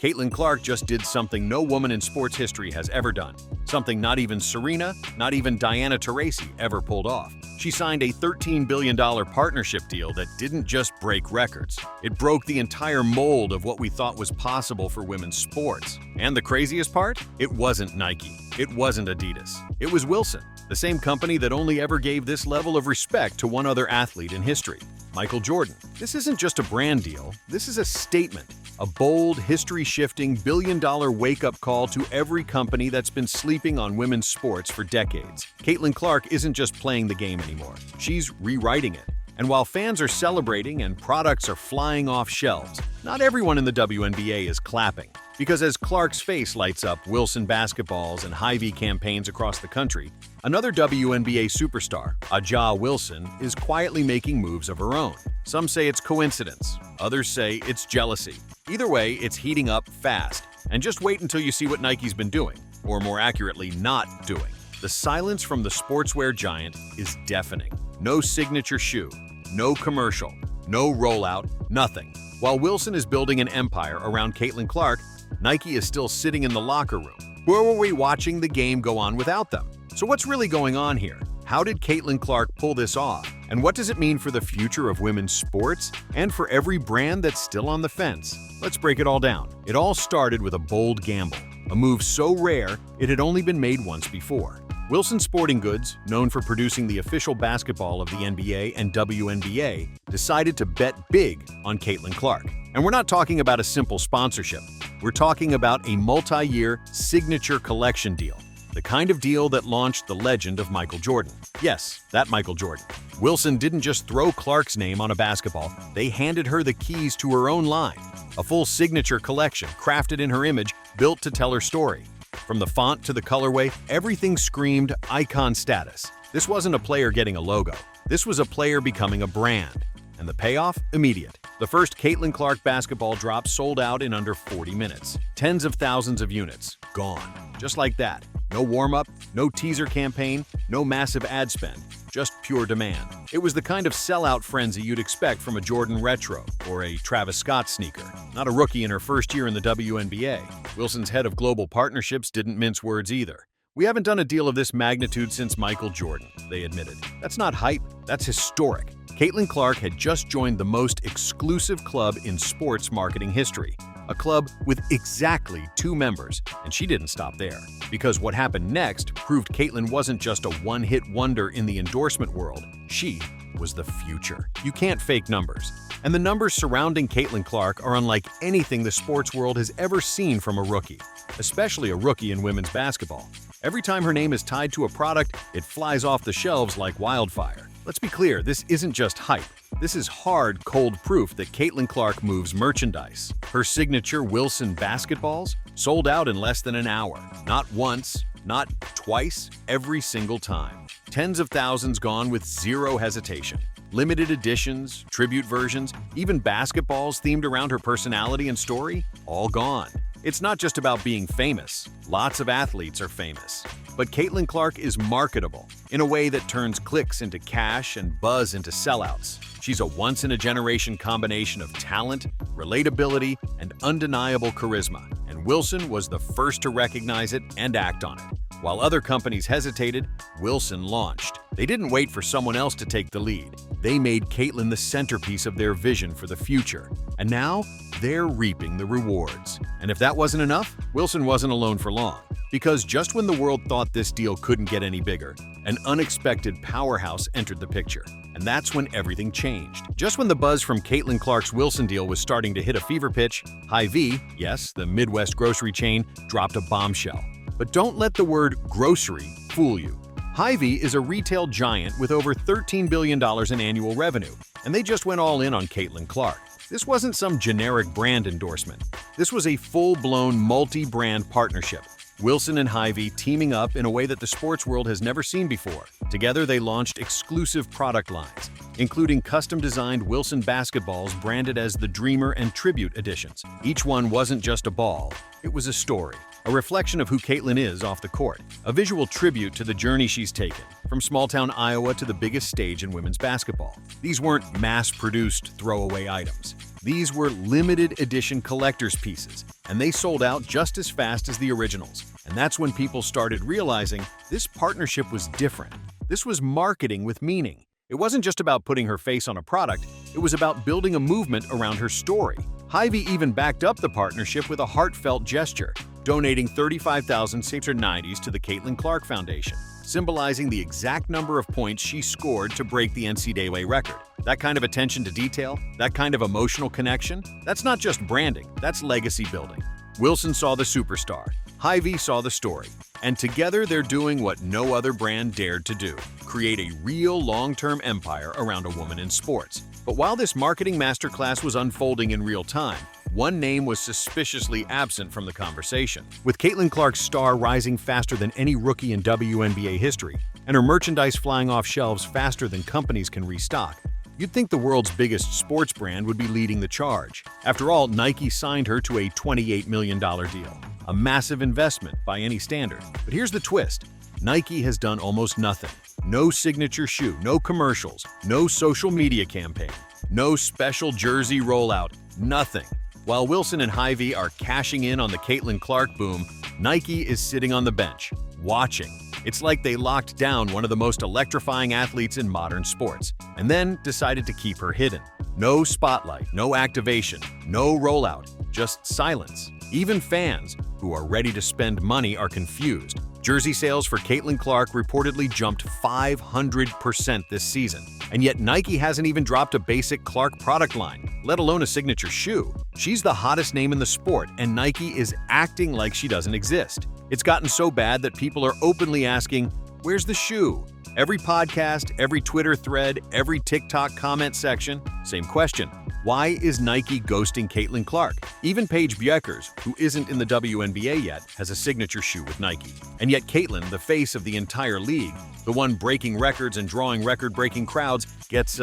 Caitlin Clark just did something no woman in sports history has ever done. Something not even Serena, not even Diana Taurasi ever pulled off. She signed a $13 billion partnership deal that didn't just break records. It broke the entire mold of what we thought was possible for women's sports. And the craziest part? It wasn't Nike. It wasn't Adidas. It was Wilson, the same company that only ever gave this level of respect to one other athlete in history, Michael Jordan. This isn't just a brand deal, this is a statement. A bold, history-shifting, billion-dollar wake-up call to every company that's been sleeping on women's sports for decades. Caitlin Clark isn't just playing the game anymore. She's rewriting it. And while fans are celebrating and products are flying off shelves, not everyone in the WNBA is clapping. Because as Clark's face lights up Wilson basketballs and Hy-Vee campaigns across the country, another WNBA superstar, A'ja Wilson, is quietly making moves of her own. Some say it's coincidence, others say it's jealousy. Either way, it's heating up fast. And just wait until you see what Nike's been doing, or more accurately, not doing. The silence from the sportswear giant is deafening. No signature shoe, no commercial, no rollout, nothing. While Wilson is building an empire around Caitlin Clark, Nike is still sitting in the locker room. Where were we watching the game go on without them? So what's really going on here? How did Caitlin Clark pull this off? And what does it mean for the future of women's sports and for every brand that's still on the fence? Let's break it all down. It all started with a bold gamble, a move so rare it had only been made once before. Wilson Sporting Goods, known for producing the official basketball of the NBA and WNBA, decided to bet big on Caitlin Clark. And we're not talking about a simple sponsorship. We're talking about a multi-year signature collection deal. The kind of deal that launched the legend of Michael Jordan. Yes, that Michael Jordan. Wilson didn't just throw Clark's name on a basketball, they handed her the keys to her own line. A full signature collection, crafted in her image, built to tell her story. From the font to the colorway, everything screamed icon status. This wasn't a player getting a logo. This was a player becoming a brand. And the payoff? Immediate. The first Caitlin Clark basketball drop sold out in under 40 minutes. Tens of thousands of units. Gone. Just like that. No warm-up, no teaser campaign, no massive ad spend. Just pure demand. It was the kind of sellout frenzy you'd expect from a Jordan Retro or a Travis Scott sneaker. Not a rookie in her first year in the WNBA. Wilson's head of global partnerships didn't mince words either. "We haven't done a deal of this magnitude since Michael Jordan," they admitted. That's not hype, that's historic. Caitlin Clark had just joined the most exclusive club in sports marketing history. A club with exactly 2 members, and she didn't stop there. Because what happened next proved Caitlin wasn't just a one-hit wonder in the endorsement world. She was the future. You can't fake numbers. And the numbers surrounding Caitlin Clark are unlike anything the sports world has ever seen from a rookie, especially a rookie in women's basketball. Every time her name is tied to a product, it flies off the shelves like wildfire. Let's be clear, this isn't just hype. This is hard, cold proof that Caitlin Clark moves merchandise. Her signature Wilson basketballs sold out in less than an hour. Not once, not twice, every single time. Tens of thousands gone with zero hesitation. Limited editions, tribute versions, even basketballs themed around her personality and story, all gone. It's not just about being famous. Lots of athletes are famous. But Caitlin Clark is marketable in a way that turns clicks into cash and buzz into sellouts. She's a once-in-a-generation combination of talent, relatability, and undeniable charisma. And Wilson was the first to recognize it and act on it. While other companies hesitated, Wilson launched. They didn't wait for someone else to take the lead. They made Caitlin the centerpiece of their vision for the future. And now, they're reaping the rewards. And if that wasn't enough, Wilson wasn't alone for long. Because just when the world thought this deal couldn't get any bigger, an unexpected powerhouse entered the picture. And that's when everything changed. Just when the buzz from Caitlin Clark's Wilson deal was starting to hit a fever pitch, Hy-Vee, yes, the Midwest grocery chain, dropped a bombshell. But don't let the word grocery fool you. Hy-Vee is a retail giant with over $13 billion in annual revenue, and they just went all in on Caitlin Clark. This wasn't some generic brand endorsement. This was a full-blown multi-brand partnership. Wilson and Hy-Vee teaming up in a way that the sports world has never seen before. Together, they launched exclusive product lines, including custom-designed Wilson basketballs branded as the Dreamer and Tribute editions. Each one wasn't just a ball, it was a story. a reflection of who Caitlin is off the court, a visual tribute to the journey she's taken, from small-town Iowa to the biggest stage in women's basketball. These weren't mass-produced throwaway items. These were limited edition collector's pieces, and they sold out just as fast as the originals. And that's when people started realizing this partnership was different. This was marketing with meaning. It wasn't just about putting her face on a product, it was about building a movement around her story. Hy-Vee even backed up the partnership with a heartfelt gesture, donating 35,690 to the Caitlin Clark Foundation, symbolizing the exact number of points she scored to break the NCAA record. That kind of attention to detail, that kind of emotional connection, that's not just branding, that's legacy building. Wilson saw the superstar, Hy-Vee saw the story, and together they're doing what no other brand dared to do, create a real long-term empire around a woman in sports. But while this marketing masterclass was unfolding in real time, one name was suspiciously absent from the conversation. With Caitlin Clark's star rising faster than any rookie in WNBA history, and her merchandise flying off shelves faster than companies can restock, you'd think the world's biggest sports brand would be leading the charge. After all, Nike signed her to a $28 million deal, a massive investment by any standard. But here's the twist. Nike has done almost nothing. No signature shoe, no commercials, no social media campaign, no special jersey rollout, nothing. While Wilson and Hy-Vee are cashing in on the Caitlin Clark boom, Nike is sitting on the bench, watching. It's like they locked down one of the most electrifying athletes in modern sports, and then decided to keep her hidden. No spotlight, no activation, no rollout, just silence. Even fans, who are ready to spend money, are confused. Jersey sales for Caitlin Clark reportedly jumped 500% this season, and yet Nike hasn't even dropped a basic Clark product line, let alone a signature shoe. She's the hottest name in the sport, and Nike is acting like she doesn't exist. It's gotten so bad that people are openly asking, "Where's the shoe?" Every podcast, every Twitter thread, every TikTok comment section, same question. Why is Nike ghosting Caitlin Clark? Even Paige Bueckers, who isn't in the WNBA yet, has a signature shoe with Nike. And yet Caitlin, the face of the entire league, the one breaking records and drawing record-breaking crowds, gets,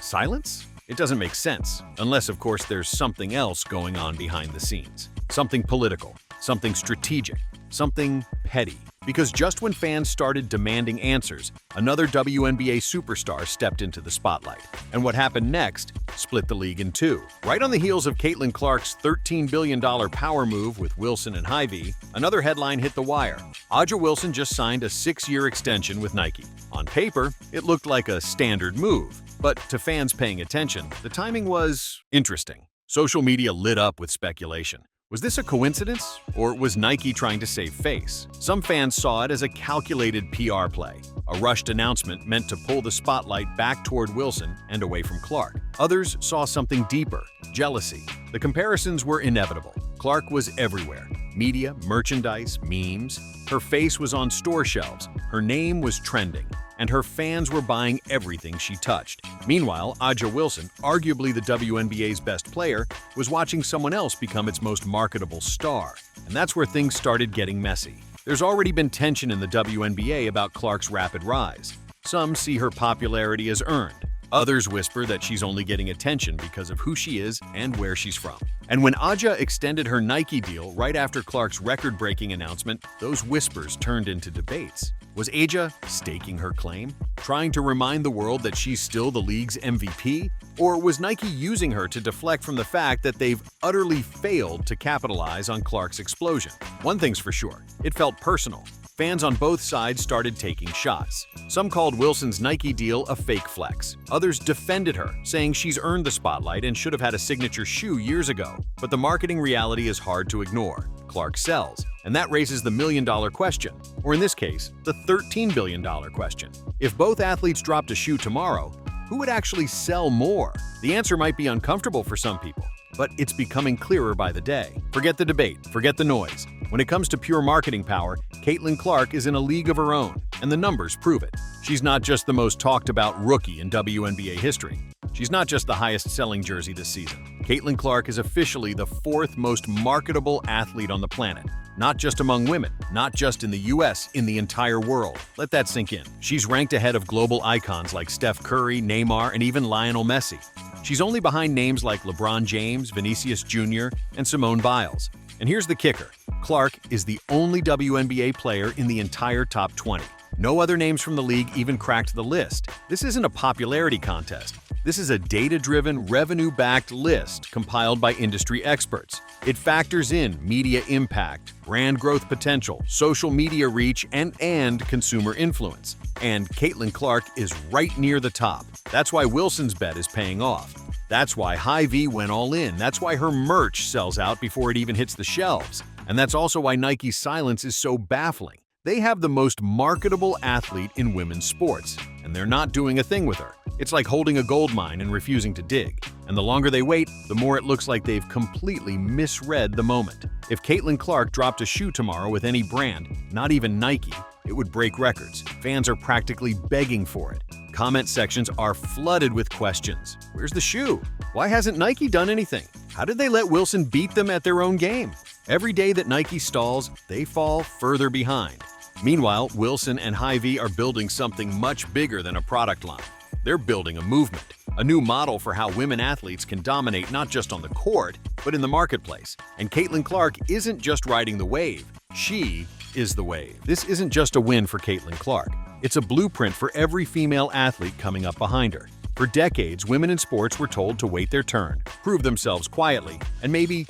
silence? It doesn't make sense, unless of course there's something else going on behind the scenes. Something political, something strategic, something petty. Because just when fans started demanding answers, another WNBA superstar stepped into the spotlight. And what happened next split the league in two. Right on the heels of Caitlin Clark's $13 billion power move with Wilson and Hy-Vee, another headline hit the wire. A'ja Wilson just signed a 6-year extension with Nike. On paper, it looked like a standard move. But to fans paying attention, the timing was interesting. Social media lit up with speculation. Was this a coincidence, or was Nike trying to save face? Some fans saw it as a calculated PR play, a rushed announcement meant to pull the spotlight back toward Wilson and away from Clark. Others saw something deeper, jealousy. The comparisons were inevitable. Clark was everywhere. Media, merchandise, memes. Her face was on store shelves, her name was trending, and her fans were buying everything she touched. Meanwhile, A'ja Wilson, arguably the WNBA's best player, was watching someone else become its most marketable star. And that's where things started getting messy. There's already been tension in the WNBA about Clark's rapid rise. Some see her popularity as earned. Others whisper that she's only getting attention because of who she is and where she's from. And when A'ja extended her Nike deal right after Clark's record-breaking announcement, those whispers turned into debates. Was A'ja staking her claim, trying to remind the world that she's still the league's MVP? Or was Nike using her to deflect from the fact that they've utterly failed to capitalize on Clark's explosion? One thing's for sure, it felt personal. Fans on both sides started taking shots. Some called Wilson's Nike deal a fake flex. Others defended her, saying she's earned the spotlight and should have had a signature shoe years ago. But the marketing reality is hard to ignore. Clark sells, and that raises the million-dollar question, or in this case, the $13 billion question. If both athletes dropped a shoe tomorrow, who would actually sell more? The answer might be uncomfortable for some people, but it's becoming clearer by the day. Forget the debate, forget the noise. When it comes to pure marketing power, Caitlin Clark is in a league of her own, and the numbers prove it. She's not just the most talked-about rookie in WNBA history. She's not just the highest-selling jersey this season. Caitlin Clark is officially the 4th most marketable athlete on the planet. Not just among women, not just in the US, in the entire world. Let that sink in. She's ranked ahead of global icons like Steph Curry, Neymar, and even Lionel Messi. She's only behind names like LeBron James, Vinicius Jr., and Simone Biles. And here's the kicker. Clark is the only WNBA player in the entire top 20. No other names from the league even cracked the list. This isn't a popularity contest. This is a data-driven, revenue-backed list compiled by industry experts. It factors in media impact, brand growth potential, social media reach, and consumer influence. And Caitlin Clark is right near the top. That's why Wilson's bet is paying off. That's why Hy-Vee went all in. That's why her merch sells out before it even hits the shelves. And that's also why Nike's silence is so baffling. They have the most marketable athlete in women's sports, and they're not doing a thing with her. It's like holding a gold mine and refusing to dig. And the longer they wait, the more it looks like they've completely misread the moment. If Caitlin Clark dropped a shoe tomorrow with any brand, not even Nike, it would break records. Fans are practically begging for it. Comment sections are flooded with questions. Where's the shoe? Why hasn't Nike done anything? How did they let Wilson beat them at their own game? Every day that Nike stalls, they fall further behind. Meanwhile, Wilson and Hy-Vee are building something much bigger than a product line. They're building a movement, a new model for how women athletes can dominate not just on the court, but in the marketplace. And Caitlin Clark isn't just riding the wave, she is the wave. This isn't just a win for Caitlin Clark. It's a blueprint for every female athlete coming up behind her. For decades, women in sports were told to wait their turn, prove themselves quietly, and maybe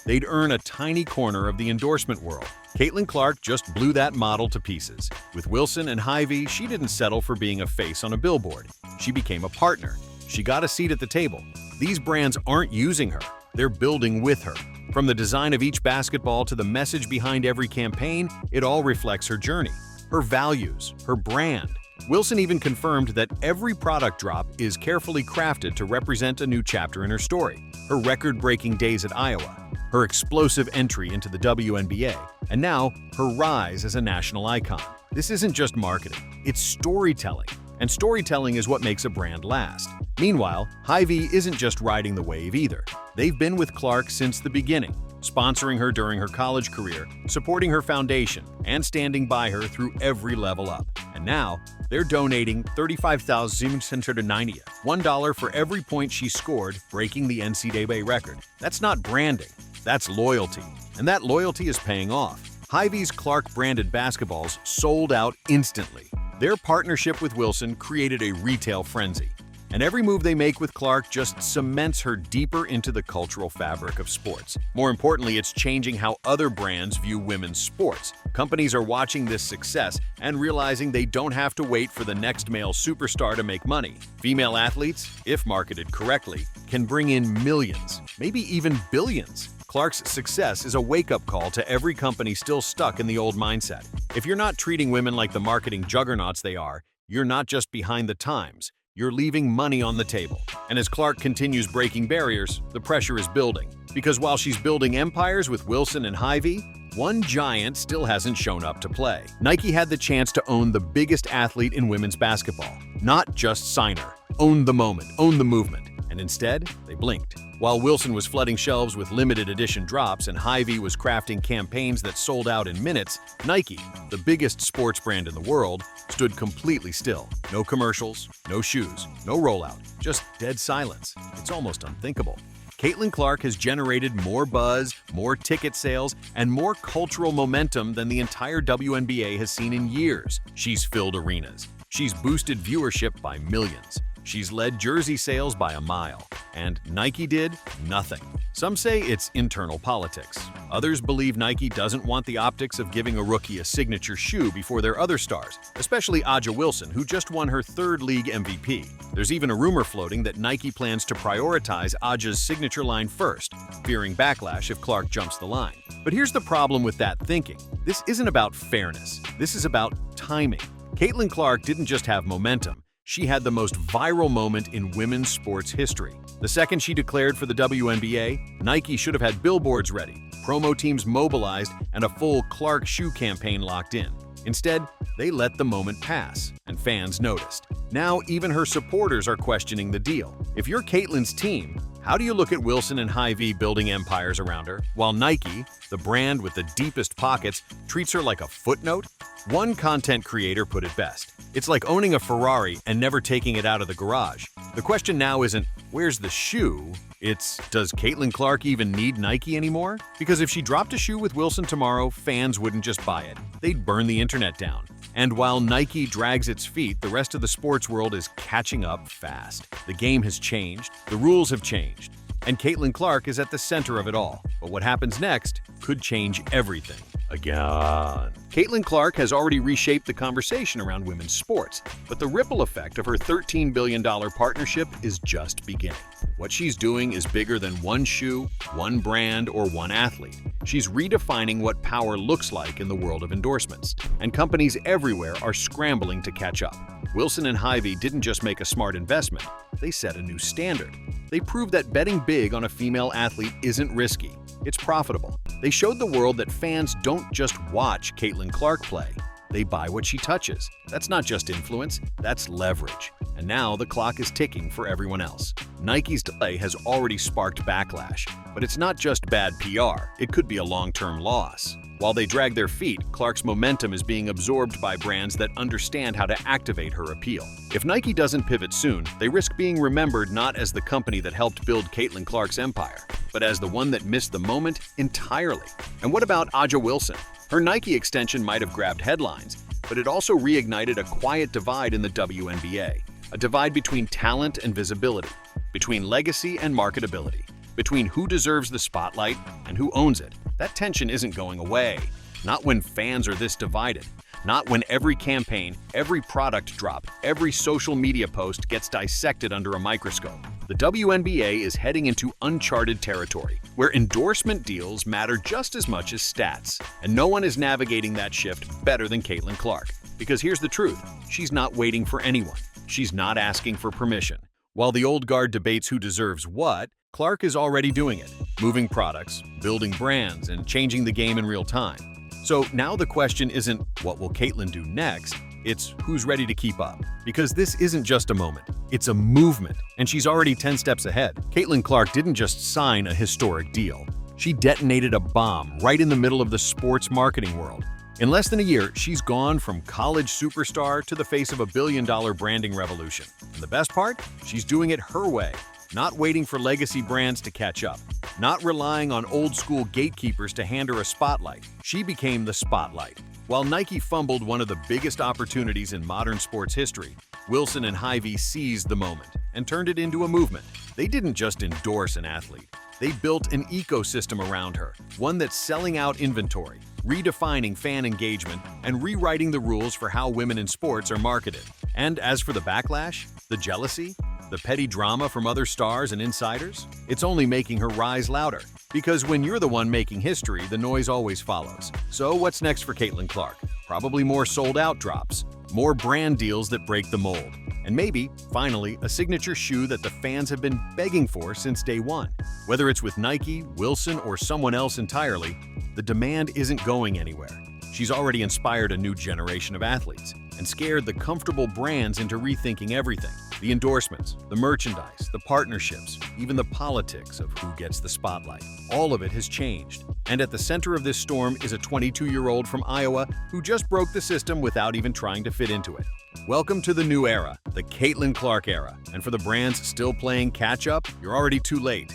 they'd earn a tiny corner of the endorsement world. Caitlin Clark just blew that model to pieces. With Wilson and Hy-Vee, she didn't settle for being a face on a billboard. She became a partner. She got a seat at the table. These brands aren't using her. They're building with her. From the design of each basketball to the message behind every campaign, it all reflects her journey, her values, her brand. Wilson even confirmed that every product drop is carefully crafted to represent a new chapter in her story. Her record-breaking days at Iowa, her explosive entry into the WNBA, and now her rise as a national icon. This isn't just marketing, it's storytelling. And storytelling is what makes a brand last. Meanwhile, Hy-Vee isn't just riding the wave either. They've been with Clark since the beginning, sponsoring her during her college career, supporting her foundation, and standing by her through every level up. And now, they're donating $35,790, $1 for every point she scored, breaking the NCAA record. That's not branding, that's loyalty. And that loyalty is paying off. Hy-Vee's Clark-branded basketballs sold out instantly. Their partnership with Wilson created a retail frenzy. And every move they make with Clark just cements her deeper into the cultural fabric of sports. More importantly, it's changing how other brands view women's sports. Companies are watching this success and realizing they don't have to wait for the next male superstar to make money. Female athletes, if marketed correctly, can bring in millions, maybe even billions. Clark's success is a wake-up call to every company still stuck in the old mindset. If you're not treating women like the marketing juggernauts they are, you're not just behind the times. You're leaving money on the table. And as Clark continues breaking barriers, the pressure is building. Because while she's building empires with Wilson and Hy-Vee, one giant still hasn't shown up to play. Nike had the chance to own the biggest athlete in women's basketball. Not just sign her. Own the moment, own the movement. And instead, they blinked. While Wilson was flooding shelves with limited edition drops and Hy-Vee was crafting campaigns that sold out in minutes, Nike, the biggest sports brand in the world, stood completely still. No commercials, no shoes, no rollout, just dead silence. It's almost unthinkable. Caitlin Clark has generated more buzz, more ticket sales, and more cultural momentum than the entire WNBA has seen in years. She's filled arenas. She's boosted viewership by millions. She's led jersey sales by a mile. And Nike did nothing. Some say it's internal politics. Others believe Nike doesn't want the optics of giving a rookie a signature shoe before their other stars, especially A'ja Wilson, who just won her third league MVP. There's even a rumor floating that Nike plans to prioritize A'ja's signature line first, fearing backlash if Clark jumps the line. But here's the problem with that thinking. This isn't about fairness. This is about timing. Caitlin Clark didn't just have momentum. She had the most viral moment in women's sports history. The second she declared for the WNBA, Nike should have had billboards ready, promo teams mobilized, and a full Clark shoe campaign locked in. Instead, they let the moment pass, and fans noticed. Now, even her supporters are questioning the deal. If you're Caitlin's team, how do you look at Wilson and Hy-Vee building empires around her, while Nike, the brand with the deepest pockets, treats her like a footnote? One content creator put it best. It's like owning a Ferrari and never taking it out of the garage. The question now isn't, where's the shoe? It's, does Caitlin Clark even need Nike anymore? Because if she dropped a shoe with Wilson tomorrow, fans wouldn't just buy it. They'd burn the internet down. And while Nike drags its feet, the rest of the sports world is catching up fast. The game has changed, the rules have changed, and Caitlin Clark is at the center of it all. But what happens next could change everything. Again. Caitlin Clark has already reshaped the conversation around women's sports, but the ripple effect of her $13 billion partnership is just beginning. What she's doing is bigger than one shoe, one brand, or one athlete. She's redefining what power looks like in the world of endorsements, and companies everywhere are scrambling to catch up. Wilson and Hy-Vee didn't just make a smart investment, they set a new standard. They proved that betting big on a female athlete isn't risky, it's profitable. They showed the world that fans don't just watch Caitlin Clark play, they buy what she touches. That's not just influence, that's leverage. And now the clock is ticking for everyone else. Nike's delay has already sparked backlash, but it's not just bad PR, it could be a long-term loss. While they drag their feet, Clark's momentum is being absorbed by brands that understand how to activate her appeal. If Nike doesn't pivot soon, they risk being remembered not as the company that helped build Caitlin Clark's empire, but as the one that missed the moment entirely. And what about Aja Wilson? Her Nike extension might have grabbed headlines, but it also reignited a quiet divide in the WNBA, a divide between talent and visibility, between legacy and marketability, between who deserves the spotlight and who owns it. That tension isn't going away, not when fans are this divided, not when every campaign, every product drop, every social media post gets dissected under a microscope. The WNBA is heading into uncharted territory, where endorsement deals matter just as much as stats, and no one is navigating that shift better than Caitlin Clark. Because here's the truth, she's not waiting for anyone. She's not asking for permission. While the old guard debates who deserves what, Clark is already doing it, moving products, building brands, and changing the game in real time. So now the question isn't, what will Caitlin do next? It's who's ready to keep up. Because this isn't just a moment, it's a movement, and she's already 10 steps ahead. Caitlin Clark didn't just sign a historic deal. She detonated a bomb right in the middle of the sports marketing world. In less than a year, she's gone from college superstar to the face of a billion-dollar branding revolution. And the best part? She's doing it her way, not waiting for legacy brands to catch up, not relying on old-school gatekeepers to hand her a spotlight. She became the spotlight. While Nike fumbled one of the biggest opportunities in modern sports history, Wilson and Hy-Vee seized the moment and turned it into a movement. They didn't just endorse an athlete. They built an ecosystem around her, one that's selling out inventory, redefining fan engagement, and rewriting the rules for how women in sports are marketed. And as for the backlash, the jealousy, the petty drama from other stars and insiders, it's only making her rise louder. Because when you're the one making history, the noise always follows. So what's next for Caitlin Clark? Probably more sold-out drops, more brand deals that break the mold, and maybe, finally, a signature shoe that the fans have been begging for since day one. Whether it's with Nike, Wilson, or someone else entirely, the demand isn't going anywhere. She's already inspired a new generation of athletes and scared the comfortable brands into rethinking everything. The endorsements, the merchandise, the partnerships, even the politics of who gets the spotlight. All of it has changed. And at the center of this storm is a 22-year-old from Iowa who just broke the system without even trying to fit into it. Welcome to the new era, the Caitlin Clark era. And for the brands still playing catch-up, you're already too late.